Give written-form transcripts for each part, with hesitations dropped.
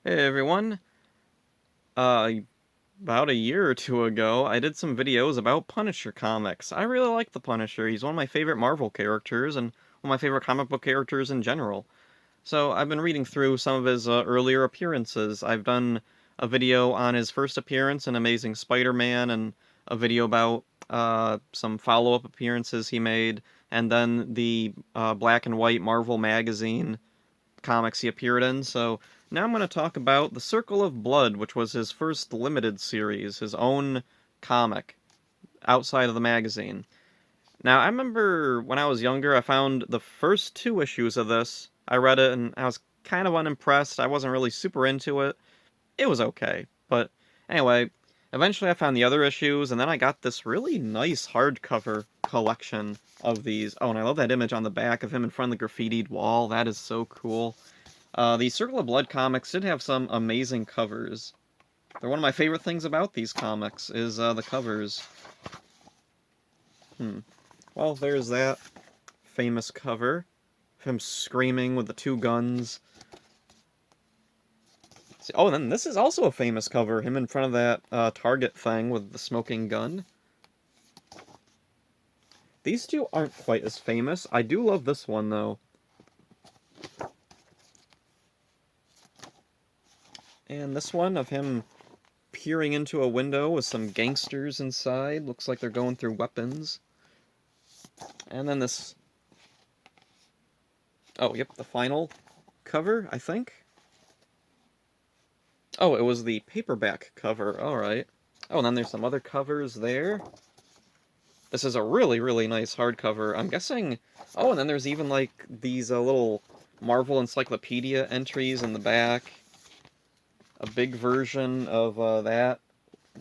Hey everyone. Uh, about a year or two ago, I did some videos about Punisher comics. I really like the Punisher. He's one of my favorite Marvel characters and one of my favorite comic book characters in general. So I've been reading through some of his earlier appearances. I've done a video on his first appearance in Amazing Spider-Man and a video about some follow-up appearances he made, and then the black and white Marvel magazine comics he appeared in, so now I'm going to talk about The Circle of Blood, which was his first limited series, his own comic outside of the magazine. Now, I remember when I was younger, I found the first two issues of this. I read it and I was kind of unimpressed. I wasn't really super into it. It was okay. But anyway, eventually I found the other issues, and then I got this really nice hardcover collection of these. Oh, and I love that image on the back of him in front of the graffitied wall. That is so cool. The Circle of Blood comics did have some amazing covers. They're one of my favorite things about these comics, is the covers. Hmm. Well, there's that famous cover. Him screaming with the two guns. Oh, and then this is also a famous cover. Him in front of that target thing with the smoking gun. These two aren't quite as famous. I do love this one, though. And this one of him peering into a window with some gangsters inside. Looks like they're going through weapons. And then this... Oh, yep, the final cover, I think? Oh, it was the paperback cover, alright. Oh, and then there's some other covers there. This is a really, really nice hardcover. I'm guessing... Oh, and then there's even, like, these little Marvel Encyclopedia entries in the back. A big version of that,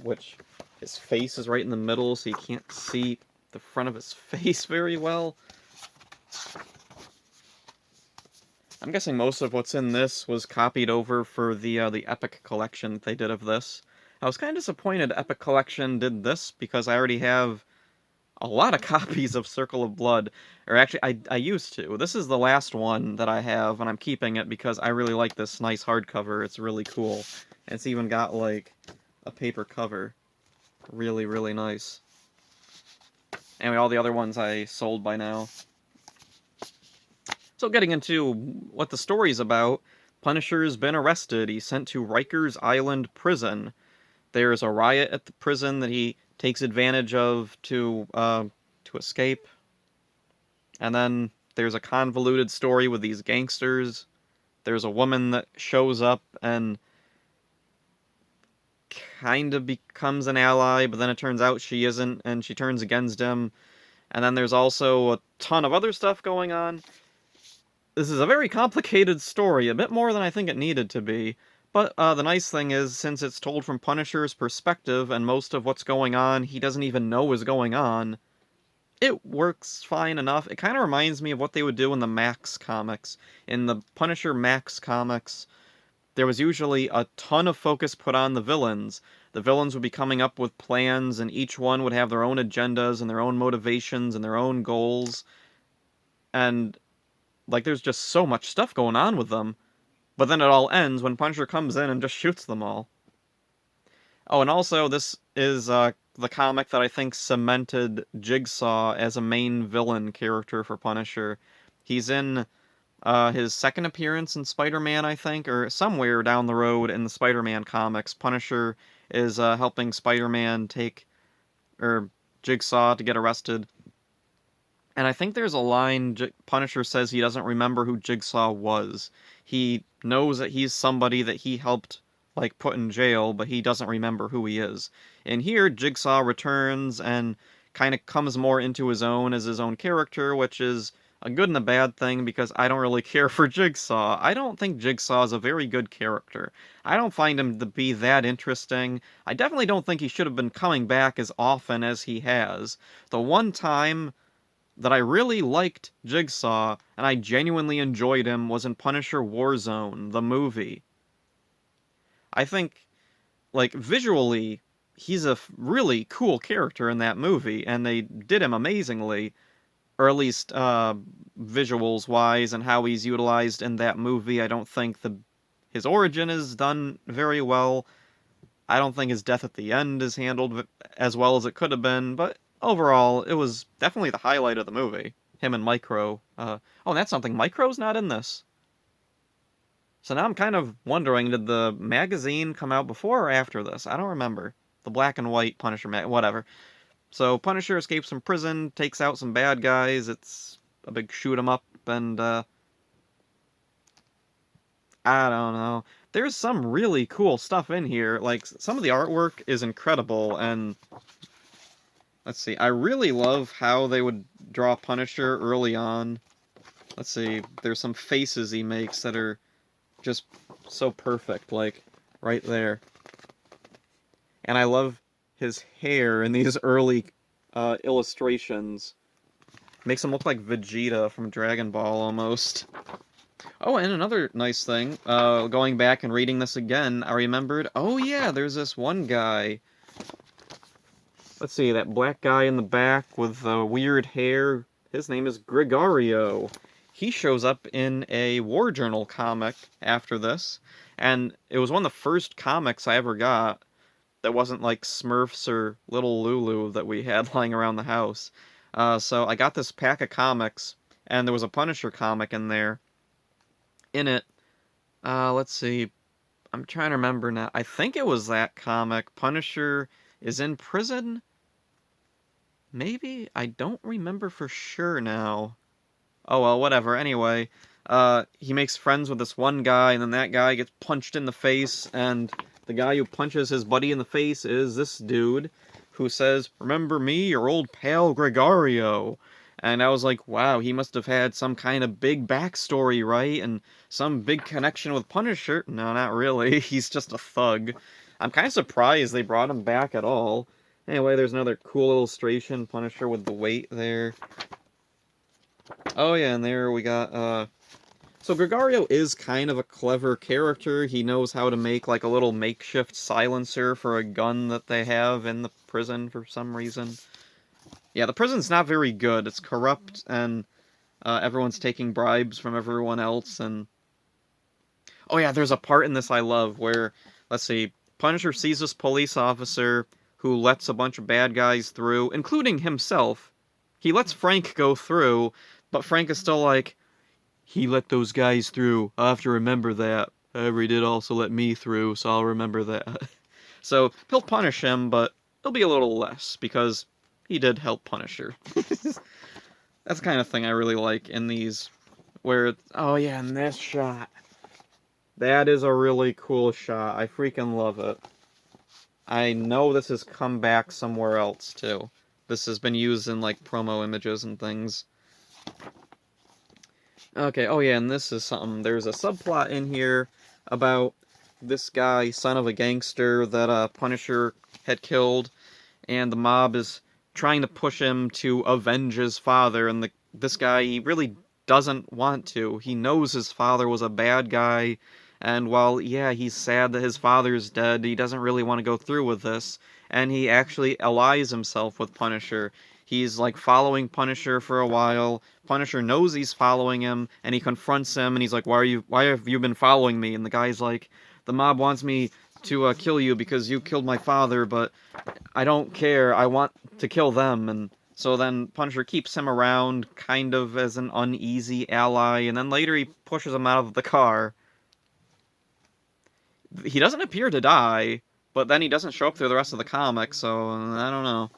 which his face is right in the middle, so you can't see the front of his face very well. I'm guessing most of what's in this was copied over for the Epic Collection that they did of this. I was kind of disappointed Epic Collection did this because I already have a lot of copies of Circle of Blood. Or actually, I used to. This is the last one that I have, and I'm keeping it because I really like this nice hardcover. It's really cool. And it's even got, like, a paper cover. Really, really nice. Anyway, all the other ones I sold by now. So getting into what the story's about, Punisher's been arrested. He's sent to Rikers Island Prison. There's a riot at the prison that he takes advantage of to escape. And then there's a convoluted story with these gangsters. There's a woman that shows up and kind of becomes an ally, but then it turns out she isn't, and she turns against him. And then there's also a ton of other stuff going on. This is a very complicated story, a bit more than I think it needed to be. But the nice thing is, since it's told from Punisher's perspective, and most of what's going on he doesn't even know is going on, it works fine enough. It kind of reminds me of what they would do in the Max comics. In the Punisher Max comics, there was usually a ton of focus put on the villains. The villains would be coming up with plans, and each one would have their own agendas and their own motivations and their own goals. And, like, there's just so much stuff going on with them. But then it all ends when Punisher comes in and just shoots them all. Oh, and also, this is the comic that I think cemented Jigsaw as a main villain character for Punisher. He's in his second appearance in Spider-Man, I think, or somewhere down the road in the Spider-Man comics. Punisher is helping Spider-Man or Jigsaw to get arrested. And I think there's a line Punisher says he doesn't remember who Jigsaw was. He knows that he's somebody that he helped, like, put in jail, but he doesn't remember who he is. And here, Jigsaw returns and kind of comes more into his own as his own character, which is a good and a bad thing because I don't really care for Jigsaw. I don't think Jigsaw is a very good character. I don't find him to be that interesting. I definitely don't think he should have been coming back as often as he has. The one time that I really liked Jigsaw, and I genuinely enjoyed him, was in Punisher Warzone, the movie. I think, like, visually, he's a really cool character in that movie, and they did him amazingly, or at least, visuals-wise, and how he's utilized in that movie. I don't think his origin is done very well. I don't think his death at the end is handled as well as it could have been, but overall, it was definitely the highlight of the movie. Him and Micro. Oh, and that's something. Micro's not in this. So now I'm kind of wondering, did the magazine come out before or after this? I don't remember. The black and white Punisher whatever. So Punisher escapes from prison, takes out some bad guys. It's a big shoot 'em up, and I don't know. There's some really cool stuff in here. Like, some of the artwork is incredible, and let's see, I really love how they would draw Punisher early on. Let's see, there's some faces he makes that are just so perfect, like, right there. And I love his hair in these early illustrations. Makes him look like Vegeta from Dragon Ball, almost. Oh, and another nice thing, going back and reading this again, I remembered, oh yeah, there's this one guy. Let's see, that black guy in the back with the weird hair. His name is Gregario. He shows up in a War Journal comic after this, and it was one of the first comics I ever got that wasn't like Smurfs or Little Lulu that we had lying around the house. So I got this pack of comics, and there was a Punisher comic in there. In it, let's see, I'm trying to remember now. I think it was that comic. Punisher is in prison? Maybe? I don't remember for sure now. Oh well, whatever. Anyway, he makes friends with this one guy, and then that guy gets punched in the face, and the guy who punches his buddy in the face is this dude who says, "Remember me, your old pal Gregario." And I was like, wow, he must have had some kind of big backstory, right? And some big connection with Punisher. No, not really. He's just a thug. I'm kind of surprised they brought him back at all. Anyway, there's another cool illustration, Punisher with the weight there. Oh yeah, and there we got, so Gregario is kind of a clever character. He knows how to make, like, a little makeshift silencer for a gun that they have in the prison for some reason. Yeah, the prison's not very good. It's corrupt, and everyone's taking bribes from everyone else, and... Oh yeah, there's a part in this I love where, let's see, Punisher sees this police officer who lets a bunch of bad guys through, including himself. He lets Frank go through, but Frank is still like, he let those guys through. I'll have to remember that. However, he did also let me through, so I'll remember that. So, he'll punish him, but it'll be a little less, because he did help Punisher. That's the kind of thing I really like in these, where, oh yeah, in this shot. That is a really cool shot. I freaking love it. I know this has come back somewhere else, too. This has been used in, like, promo images and things. Okay, oh yeah, and this is something. There's a subplot in here about this guy, son of a gangster, that Punisher had killed, and the mob is trying to push him to avenge his father, and this guy, he really doesn't want to. He knows his father was a bad guy, and while, yeah, he's sad that his father's dead, he doesn't really want to go through with this, and he actually allies himself with Punisher. He's, like, following Punisher for a while. Punisher knows he's following him, and he confronts him, and he's like, why have you been following me? And the guy's like, the mob wants me to kill you because you killed my father, but I don't care. I want to kill them. And so then Punisher keeps him around, kind of as an uneasy ally, and then later he pushes him out of the car. He doesn't appear to die, but then he doesn't show up through the rest of the comic, so I don't know.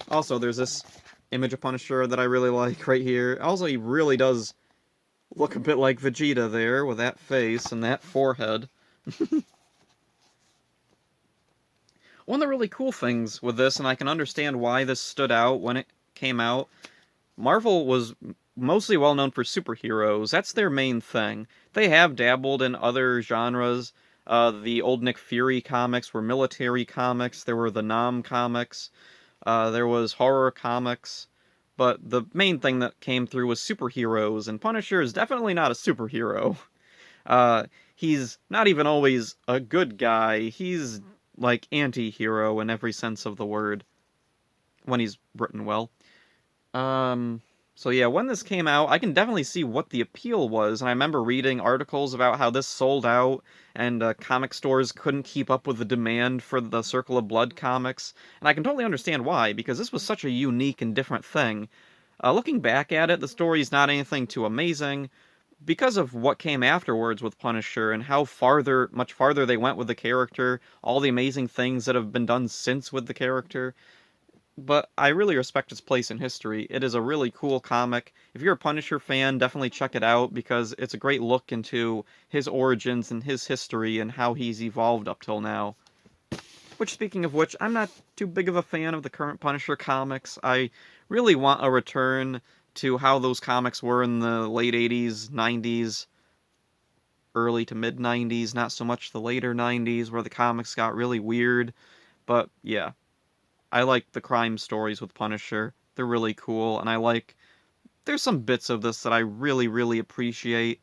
Also, there's this image of Punisher that I really like right here. Also, he really does look a bit like Vegeta there, with that face and that forehead. One of the really cool things with this, and I can understand why this stood out when it came out, Marvel was mostly well known for superheroes. That's their main thing. They have dabbled in other genres. The old Nick Fury comics were military comics. There were the Nam comics. There was horror comics, but the main thing that came through was superheroes, and Punisher is definitely not a superhero. He's not even always a good guy. He's like anti-hero in every sense of the word, when he's written well. So yeah, when this came out, I can definitely see what the appeal was, and I remember reading articles about how this sold out, and comic stores couldn't keep up with the demand for the Circle of Blood comics, and I can totally understand why, because this was such a unique and different thing. Looking back at it, the story's not anything too amazing, because of what came afterwards with Punisher and how much farther they went with the character, all the amazing things that have been done since with the character. But I really respect its place in history. It is a really cool comic. If you're a Punisher fan, definitely check it out because it's a great look into his origins and his history and how he's evolved up till now. Which, speaking of which, I'm not too big of a fan of the current Punisher comics. I really want a return to how those comics were in the late 80s, 90s, early to mid 90s, not so much the later 90s where the comics got really weird. But yeah, I like the crime stories with Punisher. They're really cool, and there's some bits of this that I really, really appreciate.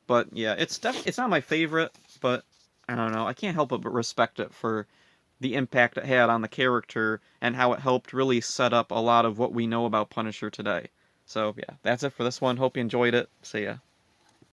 But yeah, it's not my favorite, but I don't know. I can't help but respect it for the impact it had on the character and how it helped really set up a lot of what we know about Punisher today. So yeah, that's it for this one. Hope you enjoyed it. See ya.